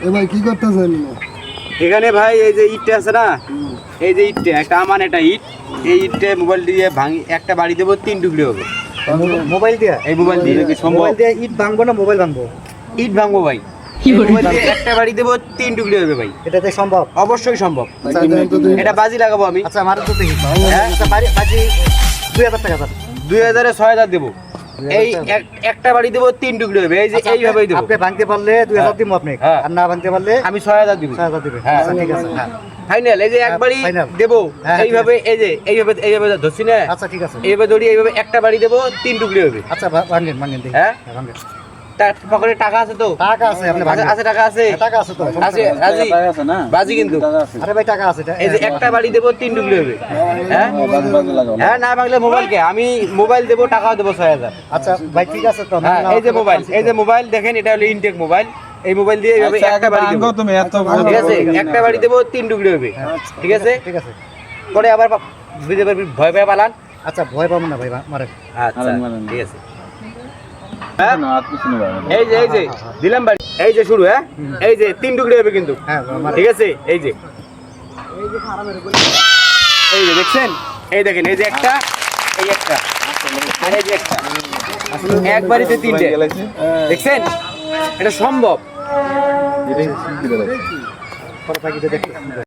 এ ভাই কি করতেছেন? এখানে ভাই এই যে ইটটা আছে না, এই যে ইটটা একটা আমান, এটা ইট, এই ইটটা মোবাইল দিয়ে ভাঙি একটা বাড়ি দেবো 3 টুকরি হবে। মোবাইল দিয়ে? এই মোবাইল দিয়ে কি সম্ভব? মোবাইল দিয়ে ইট ভাঙবো না মোবাইল ভাঙবো? ইট ভাঙবো ভাই, মোবাইল দিয়ে একটা বাড়ি দেবো 3 টুকরি হবে ভাই। এটাতে সম্ভব? অবশ্যই সম্ভব। আচ্ছা, দেন তো দেখি। এটা বাজি লাগাবো আমি। আচ্ছা আমার তো দেখি। হ্যাঁ? আচ্ছা বাজি 2000 টাকা স্যার। 2000 এ 6000 দেবো। এই একটা বাড়ি দেবো 3 টুকরি হবে, এই যে এইভাবেই দেবো। আপনি ভাঙতে পারলে 2000 দিব আপনি, হ্যাঁ। আর না ভাঙতে পারলে আমি 6000 দিব। 6000 দিবেন। হ্যাঁ। আচ্ছা ঠিক আছে। হ্যাঁ ফাইনাল, এই যে একবারই final। দেবো হ্যাঁ, এইভাবে, এই যে এইভাবে ধরছি না, আচ্ছা ঠিক আছে। এইভাবে ধরি, এইভাবে একটা বাড়ি দেবো 3 টুকরি হবে। আচ্ছা ভাঙেন দেখি। হ্যাঁ? হ্যাঁ, ভাঙেন। তার পকেটে টাকা আছে তো? টাকা আছে, আপনি ভাঙেন। আছে, টাকা আছে। হ্যাঁ, টাকা আছে তো? আছে, রাজি? বাজি কিন্তু। আরে ভাই টাকা আছে। এই যে একটা বাড়ি দেবো 3 টুকরি হবে। হ্যাঁ হ্যাঁ, না ভাঙলে মোবাইলকে আমি মোবাইল দেবো, টাকাও দেবো 6000। আচ্ছা ভাই ঠিক আছে তো। হ্যাঁ, এই যে মোবাইল, এই যে মোবাইল দেখেন, এটা হলো ইনটেক মোবাইল। এই মোবাইল দিয়ে এইভাবে একটা বাড়ি দেবো, তুমি এত ঠিক আছে? একটা বাড়ি দেবো 3 টুকরি হবে, ঠিক আছে? ঠিক আছে। পরে আবার বুঝতে পারবি, ভয় ভয় পালান। আচ্ছা ভয় পাবো না ভাই, মারেন। আচ্ছা ঠিক আছে। হ্যাঁ, এই যে দিলাম বাড়ি, এই যে শুরু। হ্যাঁ, এই যে 3 টুকরি হবে কিন্তু, হ্যাঁ মারেন। ঠিক আছে? এই যে দেখছেন, এই দেখেন, এই যে একটা, এই একটা, আর এই যে একটা, এক বাড়িতে 3টে, দেখছেন? এটা সম্ভব। পরে পাখিটা দেখতে